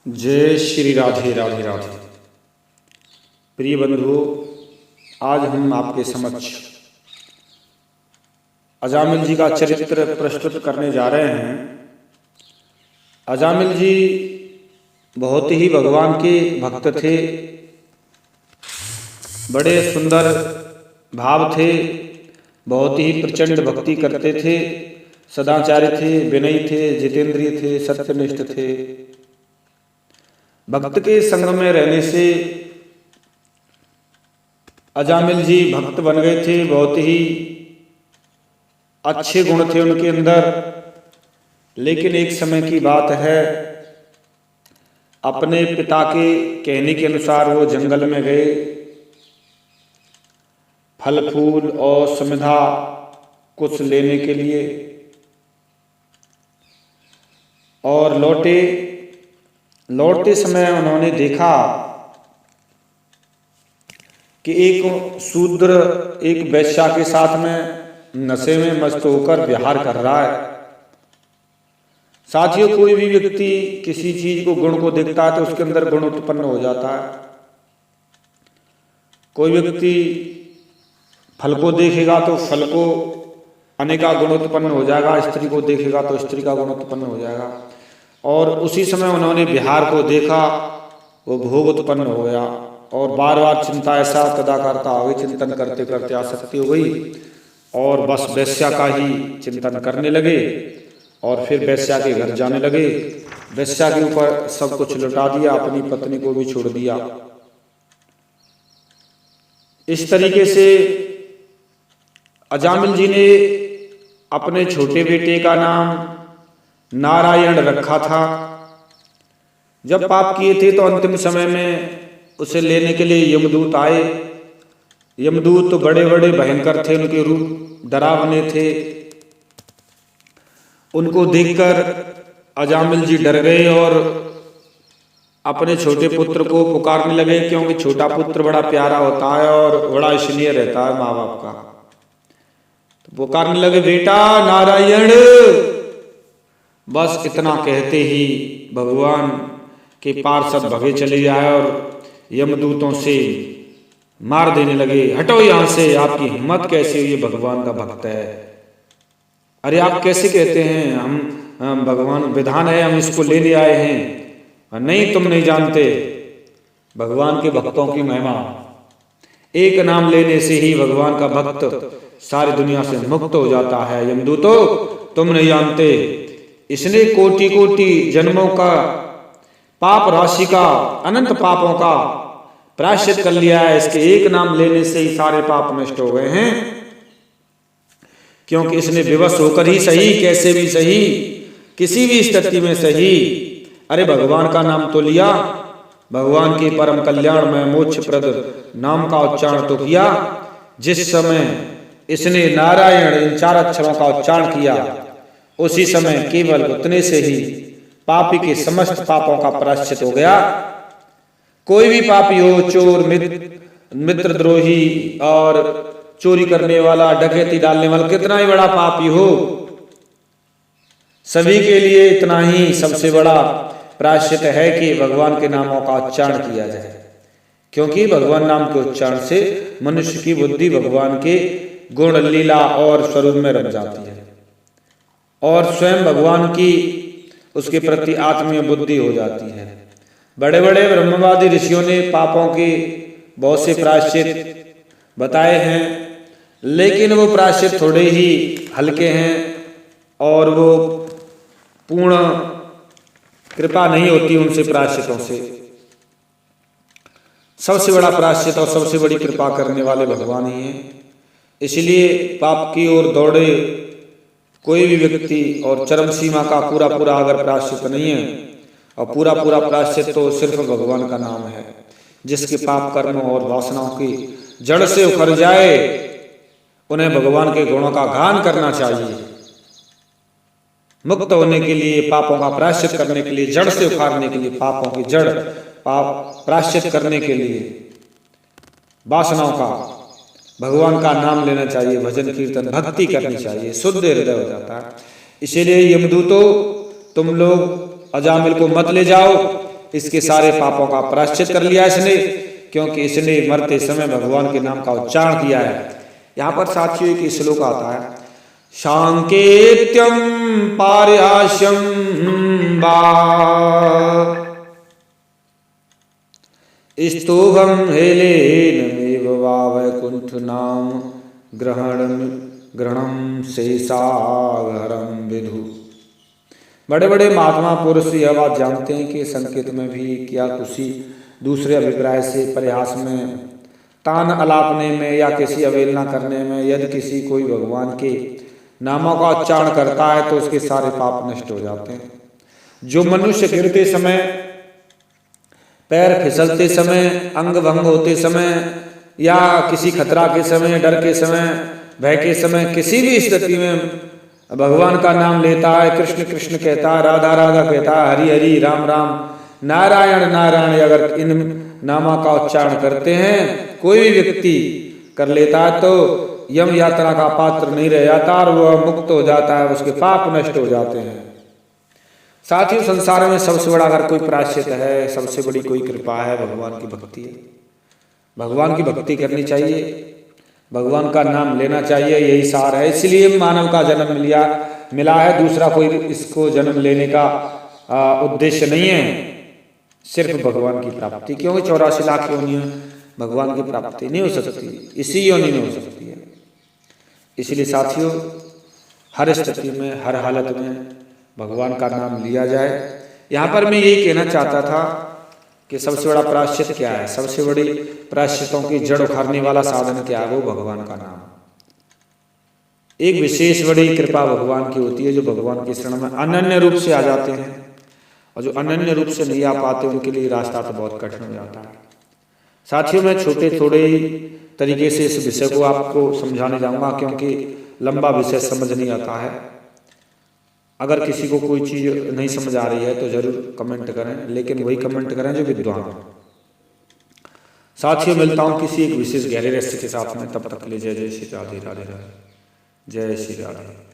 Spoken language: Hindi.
जय श्री राधे राधे राधे। प्रिय बंधुओं, आज हम आपके समक्ष अजामिल जी का चरित्र प्रस्तुत करने जा रहे हैं। अजामिल जी बहुत ही भगवान के भक्त थे, बड़े सुंदर भाव थे, बहुत ही प्रचंड भक्ति करते थे, सदाचारी थे, विनयी थे, जितेंद्रिय थे, सत्यनिष्ठ थे। भक्त के संग में रहने से अजामिल जी भक्त बन गए थे। बहुत ही अच्छे गुण थे उनके अंदर। लेकिन एक समय की बात है, अपने पिता के कहने के अनुसार वो जंगल में गए, फल फूल और समिधा कुछ लेने के लिए, और लौटते समय उन्होंने देखा कि एक शूद्र एक वैश्या के साथ में नशे में मस्त होकर विहार कर रहा है। साथियों, कोई भी व्यक्ति किसी चीज को गुण को देखता है तो उसके अंदर गुण उत्पन्न हो जाता है। कोई व्यक्ति फल को देखेगा तो फल को अनेका गुण उत्पन्न हो जाएगा, स्त्री को देखेगा तो स्त्री का गुण उत्पन्न हो जाएगा। और उसी समय उन्होंने बिहार को देखा, वो भोग उत्पन्न हो गया और बार बार चिंता ऐसा तदा करता हो गई, चिंतन करते करते आसक्ति हो गई और बस वैश्या का ही चिंतन करने लगे और फिर वैश्या के घर जाने लगे। वैश्या के ऊपर सब कुछ लुटा दिया, अपनी पत्नी को भी छोड़ दिया। इस तरीके से अजामिल जी ने अपने छोटे बेटे का नाम नारायण रखा था। जब पाप किए थे तो अंतिम समय में उसे लेने के लिए यमदूत आए। यमदूत तो बड़े बड़े भयंकर थे, उनके रूप डरावने थे। उनको देखकर अजामिल जी डर गए और अपने छोटे पुत्र को पुकारने लगे, क्योंकि छोटा पुत्र बड़ा प्यारा होता है और बड़ा स्नेह रहता है माँ बाप का। तो पुकारने लगे, बेटा नारायण। बस इतना कहते ही भगवान के पार्षद भगे चले जाए और यमदूतों से मार देने लगे। हटो यहां से, आपकी हिम्मत कैसे हुई, भगवान का भक्त है। अरे आप कैसे कहते हैं, हम भगवान विधान है, हम इसको लेने आए हैं। नहीं, तुम नहीं जानते भगवान के भक्तों की महिमा। एक नाम लेने से ही भगवान का भक्त सारी दुनिया से मुक्त हो जाता है। यमदूतो, तुम नहीं जानते, इसने कोटि कोटि जन्मों का पाप राशि का, अनंत पापों का प्रायश्चित कर लिया है। इसके एक नाम लेने से ही सारे पाप नष्ट हो गए हैं, क्योंकि इसने विवश होकर ही सही, कैसे भी सही, किसी भी स्थिति में सही, अरे भगवान का नाम तो लिया, भगवान के परम कल्याण में मोक्षप्रद नाम का उच्चारण तो किया। जिस समय इसने नारायण इन 4 अक्षरों का उच्चारण किया, उसी समय केवल उतने से ही पापी के समस्त पापों का प्रायश्चित हो गया। कोई भी पापी हो, चोर, मित्रद्रोही और चोरी करने वाला, डकैती डालने वाला, कितना ही बड़ा पापी हो, सभी के लिए इतना ही सबसे बड़ा प्रायश्चित है कि भगवान के नामों का उच्चारण किया जाए। क्योंकि भगवान नाम के उच्चारण से मनुष्य की बुद्धि भगवान के गुण, लीला और स्वरूप में रम जाती है और स्वयं भगवान की उसके प्रति आत्मीय बुद्धि हो जाती है। बड़े बड़े ब्रह्मवादी ऋषियों ने पापों के बहुत से प्रायश्चित बताए हैं, लेकिन वो प्रायश्चित थोड़े ही हल्के हैं और वो पूर्ण कृपा नहीं होती उनसे प्रायश्चितों से। सबसे बड़ा प्रायश्चित और सबसे बड़ी कृपा करने वाले भगवान ही हैं। इसलिए पाप की ओर दौड़े कोई भी व्यक्ति और चरम सीमा का पूरा पूरा अगर प्रायश्चित नहीं है, और पूरा पूरा प्रायश्चित तो सिर्फ भगवान का नाम है। जिसके पाप कर्म और वासनाओं की जड़ से उखड़ जाए, उन्हें भगवान के गुणों का गान करना चाहिए। मुक्त होने के लिए, पापों का प्रायश्चित करने के लिए, जड़ से उखाड़ने के लिए, पापों की जड़ पाप प्रायश्चित करने के लिए, वासनाओं का भगवान का नाम लेना चाहिए, भजन कीर्तन भक्ति करनी चाहिए, शुद्ध हृदय हो जाता है। इसीलिए यमदूतो, तुम लोग अजामिल को मत ले जाओ, इसके सारे पापों का प्रायश्चित कर लिया इसने, क्योंकि इसने मरते समय भगवान के नाम का उच्चारण किया है। यहाँ पर साथियों एक श्लोक आता है, सांकेत्यम पारहास्यम वा स्तोभम हेलेनमेव वा वैकुंठ नाम ग्रहणम शेषागरम विधु। बड़े बड़े महात्मा पुरुष यह बात जानते हैं कि संकेत में भी क्या किसी दूसरे अभिप्राय से प्रयास में तान अलापने में या किसी अवहेलना करने में यदि किसी कोई भगवान के नामों का उच्चारण करता है तो उसके सारे पाप नष्ट हो जाते हैं। जो मनुष्य गिरते समय, पैर फिसलते समय, अंग भंग होते समय या किसी खतरा के समय, डर के समय, भय के समय, किसी भी स्थिति में भगवान का नाम लेता है, कृष्ण कृष्ण कहता है, राधा राधा कहता है, हरि हरि, राम राम, नारायण नारायण, अगर इन नामा का उच्चारण करते हैं कोई भी व्यक्ति कर लेता है तो यम यात्रा का पात्र नहीं रह जाता और वह मुक्त हो जाता है, उसके पाप नष्ट हो जाते हैं। साथियों, संसार में सबसे बड़ा अगर कोई प्रायश्चित है, सबसे बड़ी कोई कृपा है, भगवान की भक्ति है। भगवान की भक्ति करनी चाहिए, भगवान का नाम लेना चाहिए, यही सार है। इसलिए मानव का जन्म मिला है, दूसरा कोई इसको जन्म लेने का उद्देश्य नहीं है, सिर्फ भगवान की प्राप्ति। क्योंकि 84 लाख योनियों भगवान की प्राप्ति नहीं हो सकती, इसी योनि में हो सकती है। इसलिए साथियों, हर स्थिति में, हर हालत में भगवान का नाम लिया जाए। यहाँ पर मैं यही कहना चाहता था कि सबसे बड़ा प्रायश्चित क्या है, सबसे बड़ी प्रायश्चितों की जड़ उखाड़ने वाला साधन क्या है, वो भगवान का नाम। एक विशेष बड़ी कृपा भगवान की होती है, जो भगवान के शरण में अनन्य रूप से आ जाते हैं, और जो अनन्य रूप से नहीं आ पाते उनके लिए रास्ता तो बहुत कठिन हो जाता है। साथियों, मैं छोटे थोड़े तरीके से इस विषय को आपको समझाने जाऊंगा, क्योंकि लंबा विषय समझ नहीं आता है। अगर किसी को कोई चीज़ नहीं समझ आ रही है तो जरूर कमेंट करें, लेकिन वही कमेंट करें जो विद्वान हो। साथियों, मिलता हूँ किसी एक विशेष गहरे रहस्य के साथ में, तब तक के लिए जय जय श्री राधे राधे राधे, जय श्री राधे।